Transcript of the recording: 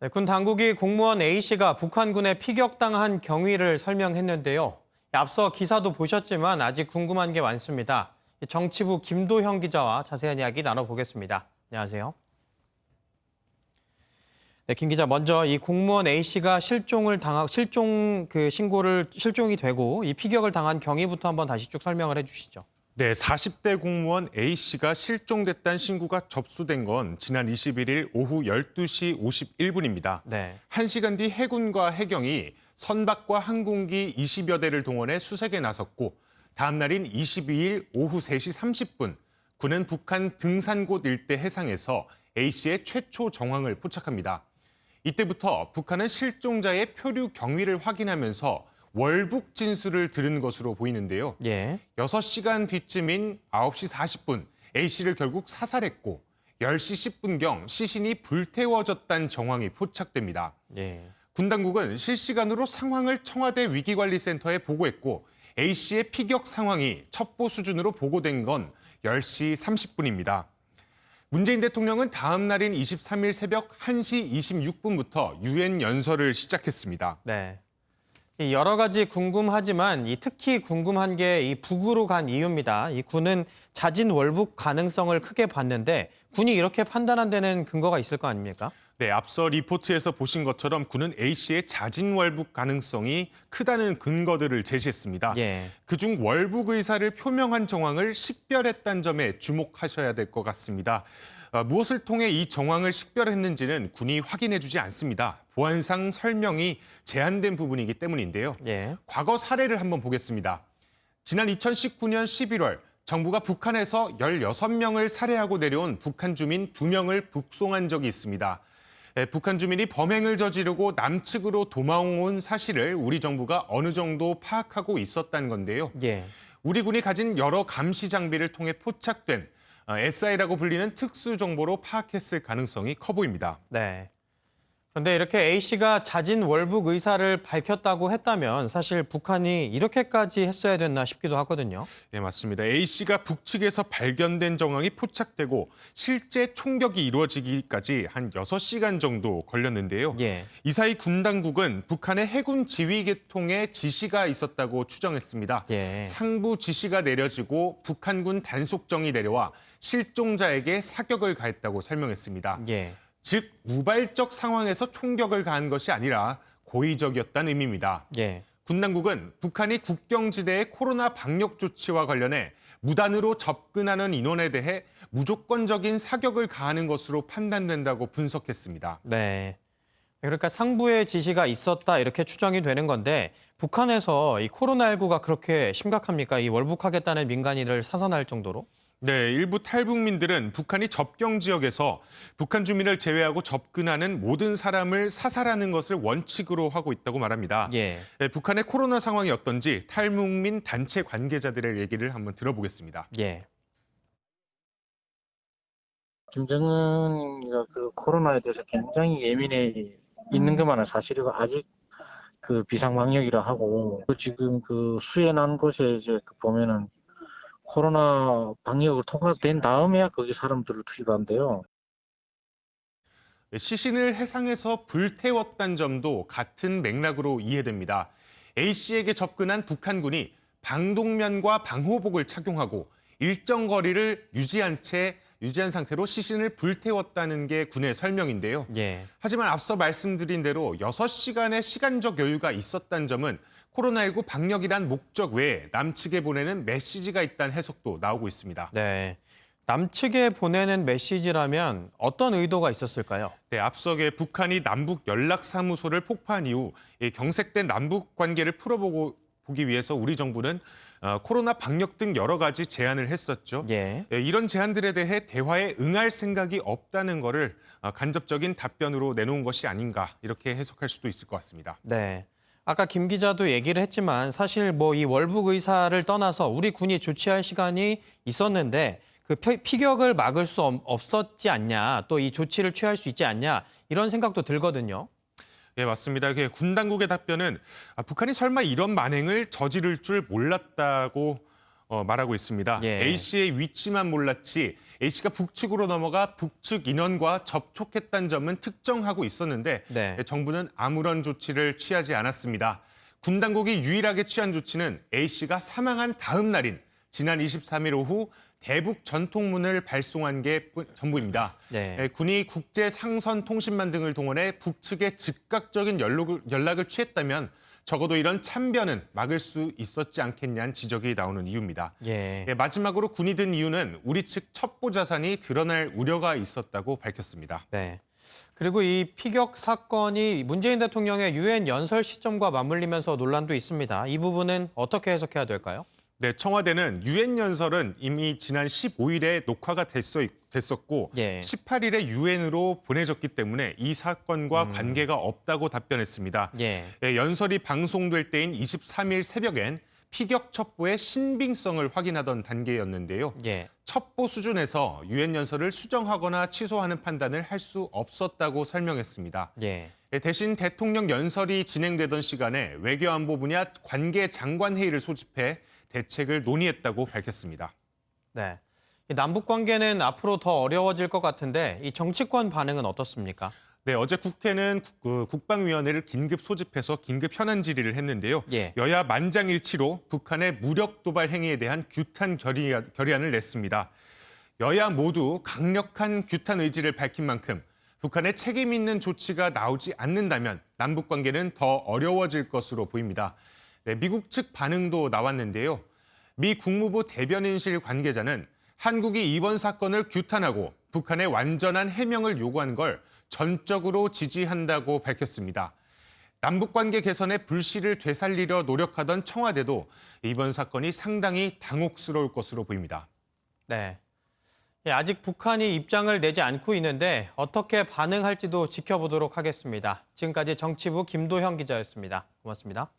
네, 군 당국이 공무원 A씨가 북한군에 피격당한 경위를 설명했는데요. 앞서 기사도 보셨지만 아직 궁금한 게 많습니다. 정치부 김도형 기자와 자세한 이야기 나눠보겠습니다. 안녕하세요. 네, 김 기자, 먼저 이 공무원 A씨가 실종이 되고 이 피격을 당한 경위부터 한번 다시 쭉 설명을 해주시죠. 네, 40대 공무원 A씨가 실종됐다는 신고가 접수된 건 지난 21일 오후 12시 51분입니다. 네. 1시간 뒤 해군과 해경이 선박과 항공기 20여 대를 동원해 수색에 나섰고 다음 날인 22일 오후 3시 30분 군은 북한 등산곳 일대 해상에서 A씨의 최초 정황을 포착합니다. 이때부터 북한은 실종자의 표류 경위를 확인하면서 월북 진술을 들은 것으로 보이는데요. 예. 6시간 뒤쯤인 9시 40분 A씨를 결국 사살했고 10시 10분경 시신이 불태워졌다는 정황이 포착됩니다. 예. 군 당국은 실시간으로 상황을 청와대 위기관리센터에 보고했고 A씨의 피격 상황이 첩보 수준으로 보고된 건 10시 30분입니다. 문재인 대통령은 다음 날인 23일 새벽 1시 26분부터 유엔 연설을 시작했습니다. 네. 여러 가지 궁금하지만 특히 궁금한 게 이 북으로 간 이유입니다. 이 군은 자진 월북 가능성을 크게 봤는데 군이 이렇게 판단한 데는 근거가 있을 거 아닙니까? 네, 앞서 리포트에서 보신 것처럼 군은 A씨의 자진 월북 가능성이 크다는 근거들을 제시했습니다. 예. 그중 월북 의사를 표명한 정황을 식별했다는 점에 주목하셔야 될 것 같습니다. 무엇을 통해 이 정황을 식별했는지는 군이 확인해주지 않습니다. 보안상 설명이 제한된 부분이기 때문인데요. 예. 과거 사례를 한번 보겠습니다. 지난 2019년 11월 정부가 북한에서 16명을 살해하고 내려온 북한 주민 2명을 북송한 적이 있습니다. 북한 주민이 범행을 저지르고 남측으로 도망온 사실을 우리 정부가 어느 정도 파악하고 있었다는 건데요. 예. 우리 군이 가진 여러 감시 장비를 통해 포착된 SI라고 불리는 특수 정보로 파악했을 가능성이 커 보입니다. 네. 그런데 이렇게 A씨가 자진 월북 의사를 밝혔다고 했다면 사실 북한이 이렇게까지 했어야 됐나 싶기도 하거든요. 네, 맞습니다. A씨가 북측에서 발견된 정황이 포착되고 실제 총격이 이루어지기까지 한 6시간 정도 걸렸는데요. 예. 이 사이 군 당국은 북한의 해군 지휘 계통에 지시가 있었다고 추정했습니다. 예. 상부 지시가 내려지고 북한군 단속정이 내려와 실종자에게 사격을 가했다고 설명했습니다. 예. 즉 우발적 상황에서 총격을 가한 것이 아니라 고의적이었다는 의미입니다. 예. 군 당국은 북한이 국경지대의 코로나 방역 조치와 관련해 무단으로 접근하는 인원에 대해 무조건적인 사격을 가하는 것으로 판단된다고 분석했습니다. 네. 그러니까 상부의 지시가 있었다 이렇게 추정이 되는 건데 북한에서 이 코로나19가 그렇게 심각합니까? 이 월북하겠다는 민간인을 사선할 정도로? 네, 일부 탈북민들은 북한이 접경 지역에서 북한 주민을 제외하고 접근하는 모든 사람을 사살하는 것을 원칙으로 하고 있다고 말합니다. 예. 네, 북한의 코로나 상황이 어떤지 탈북민 단체 관계자들의 얘기를 한번 들어보겠습니다. 예. 김정은이가 그 코로나에 대해서 굉장히 예민해 있는 것만은 사실이고 아직 그 비상방역이라 하고 지금 그 수해 난 곳에 이제 보면은 코로나 방역을 통과된 다음에야 거기 사람들을 투입한대요. 네, 시신을 해상에서 불태웠다는 점도 같은 맥락으로 이해됩니다. A씨에게 접근한 북한군이 방독면과 방호복을 착용하고 일정 거리를 유지한 상태로 시신을 불태웠다는 게 군의 설명인데요. 예. 하지만 앞서 말씀드린 대로 6시간의 시간적 여유가 있었다는 점은 코로나19 방역이란 목적 외에 남측에 보내는 메시지가 있다는 해석도 나오고 있습니다. 네. 남측에 보내는 메시지라면 어떤 의도가 있었을까요? 네, 앞서게 북한이 남북 연락사무소를 폭파한 이후 경색된 남북 관계를 풀어보기 위해서 우리 정부는 코로나 방역 등 여러 가지 제안을 했었죠. 예. 이런 제안들에 대해 대화에 응할 생각이 없다는 거를 간접적인 답변으로 내놓은 것이 아닌가 이렇게 해석할 수도 있을 것 같습니다. 네. 아까 김 기자도 얘기를 했지만 사실 이 월북 의사를 떠나서 우리 군이 조치할 시간이 있었는데 그 피격을 막을 수 없었지 않냐, 또 이 조치를 취할 수 있지 않냐 이런 생각도 들거든요. 네, 맞습니다. 군 당국의 답변은 북한이 설마 이런 만행을 저지를 줄 몰랐다고 말하고 있습니다. 예. A씨의 위치만 몰랐지 A씨가 북측으로 넘어가 북측 인원과 접촉했다는 점은 특정하고 있었는데 네. 정부는 아무런 조치를 취하지 않았습니다. 군 당국이 유일하게 취한 조치는 A씨가 사망한 다음 날인 지난 23일 오후 대북 전통문을 발송한 게 전부입니다. 네. 군이 국제 상선 통신망 등을 동원해 북측에 즉각적인 연락을 취했다면 적어도 이런 참변은 막을 수 있었지 않겠냐는 지적이 나오는 이유입니다. 예. 마지막으로 군이 든 이유는 우리 측 첩보 자산이 드러날 우려가 있었다고 밝혔습니다. 네. 그리고 이 피격 사건이 문재인 대통령의 유엔 연설 시점과 맞물리면서 논란도 있습니다. 이 부분은 어떻게 해석해야 될까요? 네, 청와대는 유엔 연설은 이미 지난 15일에 녹화가 됐었고 예. 18일에 유엔으로 보내졌기 때문에 이 사건과 관계가 없다고 답변했습니다. 예. 연설이 방송될 때인 23일 새벽엔 피격 첩보의 신빙성을 확인하던 단계였는데요. 예. 첩보 수준에서 유엔 연설을 수정하거나 취소하는 판단을 할 수 없었다고 설명했습니다. 예. 대신 대통령 연설이 진행되던 시간에 외교안보 분야 관계 장관 회의를 소집해 대책을 논의했다고 밝혔습니다. 네. 이 남북 관계는 앞으로 더 어려워질 것 같은데 이 정치권 반응은 어떻습니까? 네, 어제 국회는 국방위원회를 긴급 소집해서 긴급 현안 질의를 했는데요. 예. 여야 만장일치로 북한의 무력 도발 행위에 대한 규탄 결의안을 냈습니다. 여야 모두 강력한 규탄 의지를 밝힌 만큼 북한의 책임 있는 조치가 나오지 않는다면 남북 관계는 더 어려워질 것으로 보입니다. 네, 미국 측 반응도 나왔는데요. 미 국무부 대변인실 관계자는 한국이 이번 사건을 규탄하고 북한의 완전한 해명을 요구한 걸 전적으로 지지한다고 밝혔습니다. 남북관계 개선의 불씨를 되살리려 노력하던 청와대도 이번 사건이 상당히 당혹스러울 것으로 보입니다. 네. 예, 아직 북한이 입장을 내지 않고 있는데 어떻게 반응할지도 지켜보도록 하겠습니다. 지금까지 정치부 김도형 기자였습니다. 고맙습니다.